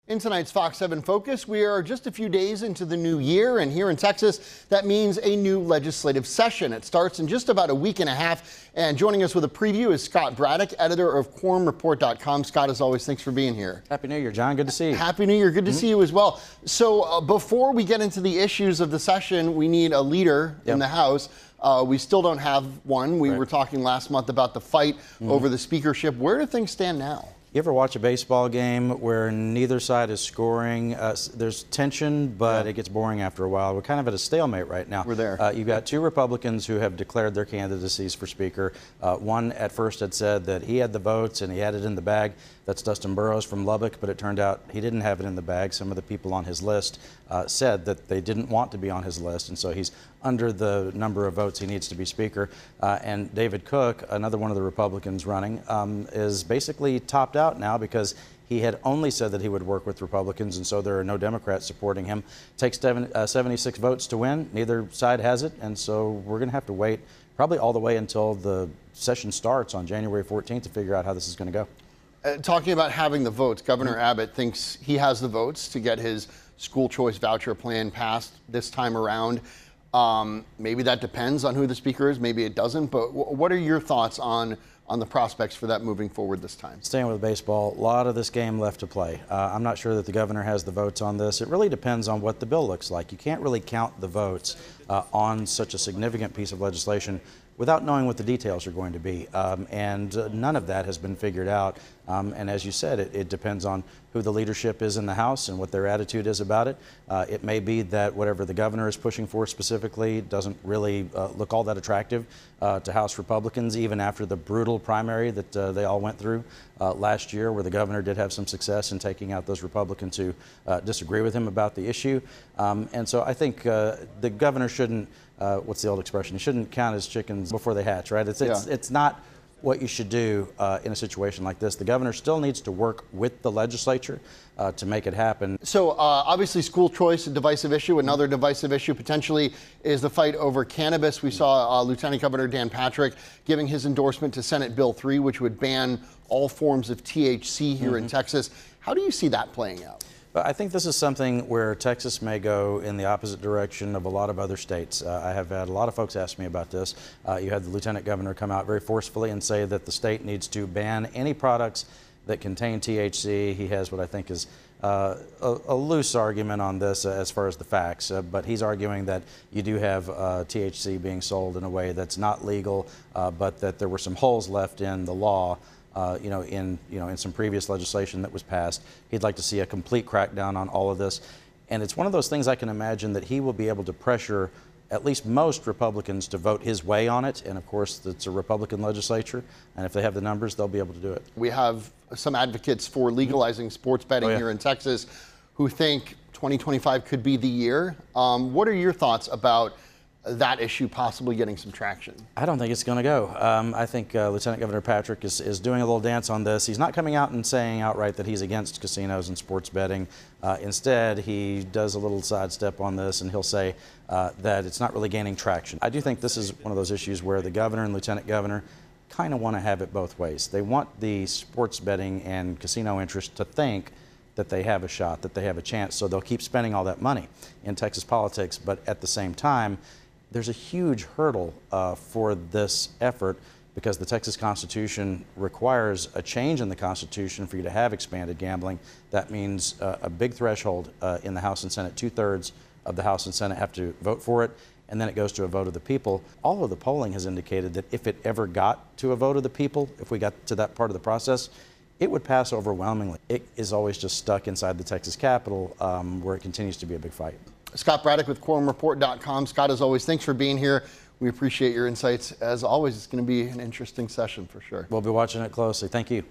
In tonight's Fox 7 Focus, we are just a few days into the new year, and here in Texas, that means a new legislative session. It starts in just about a week and a half, and joining us with a preview is Scott Braddock, editor of quorumreport.com. Scott, as always, thanks for being here. Happy New Year, John. Good to see you. Happy New Year. Good to see you as well. So before we get into the issues of the session, we need a leader in the House. We still don't have one. We were talking last month about the fight over the speakership. Where do things stand now? You ever watch a baseball game where neither side is scoring? There's tension, but it gets boring after a while. We're kind of at a stalemate right now. We're there. You've got two Republicans who have declared their candidacies for Speaker. One at first had said that he had the votes and he had it in the bag. That's Dustin Burrows from Lubbock, but it turned out he didn't have it in the bag. Some of the people on his list said that they didn't want to be on his list, and so he's under the number of votes he needs to be Speaker. And David Cook, another one of the Republicans running, is basically topped out now because he had only said that he would work with Republicans, and so there are no Democrats supporting him. It takes 76 votes to win. Neither side has it, and so we're going to have to wait probably all the way until the session starts on January 14th to figure out how this is going to go. Talking about having the votes, Governor Abbott thinks he has the votes to get his school choice voucher plan passed this time around. Maybe that depends on who the speaker is, maybe it doesn't, but what are your thoughts on the prospects for that moving forward this time? Staying with baseball, a lot of this game left to play. I'm not sure that the governor has the votes on this. It really depends on what the bill looks like. You can't really count the votes on such a significant piece of legislation without knowing what the details are going to be. And none of that has been figured out. And as you said, it depends on who the leadership is in the House and what their attitude is about it. It may be that whatever the governor is pushing for specifically doesn't really look all that attractive to House Republicans, even after the brutal primary that they all went through last year, where the governor did have some success in taking out those Republicans who disagree with him about the issue. And so I think the governor shouldn't, what's the old expression? He shouldn't count his chickens before they hatch, right? It's not what you should do in a situation like this. The governor still needs to work with the legislature to make it happen. So obviously school choice, a divisive issue. Another divisive issue potentially is the fight over cannabis. We saw Lieutenant Governor Dan Patrick giving his endorsement to Senate Bill 3, which would ban all forms of THC here in Texas. How do you see that playing out? I think this is something where Texas may go in the opposite direction of a lot of other states. I have had a lot of folks ask me about this. You had the Lieutenant Governor come out very forcefully and say that the state needs to ban any products that contain THC. He has what I think is a loose argument on this as far as the facts, but he's arguing that you do have THC being sold in a way that's not legal, but that there were some holes left in the law. In some previous legislation that was passed. He'd like to see a complete crackdown on all of this. And it's one of those things I can imagine that he will be able to pressure at least most Republicans to vote his way on it. And of course, it's a Republican legislature. And if they have the numbers, they'll be able to do it. We have some advocates for legalizing sports betting here in Texas who think 2025 could be the year. What are your thoughts about that issue possibly getting some traction? I don't think it's going to go. I think Lieutenant Governor Patrick is doing a little dance on this. He's not coming out and saying outright that he's against casinos and sports betting. Instead, he does a little sidestep on this, and he'll say that it's not really gaining traction. I do think this is one of those issues where the governor and lieutenant governor kind of want to have it both ways. They want the sports betting and casino interest to think that they have a shot, that they have a chance, so they'll keep spending all that money in Texas politics. But at the same time, there's a huge hurdle for this effort because the Texas Constitution requires a change in the Constitution for you to have expanded gambling. That means a big threshold in the House and Senate. 2/3 of the House and Senate have to vote for it, and then it goes to a vote of the people. All of the polling has indicated that if it ever got to a vote of the people, if we got to that part of the process, it would pass overwhelmingly. It is always just stuck inside the Texas Capitol where it continues to be a big fight. Scott Braddock with quorumreport.com. Scott, as always, thanks for being here. We appreciate your insights. As always, it's going to be an interesting session for sure. We'll be watching it closely. Thank you.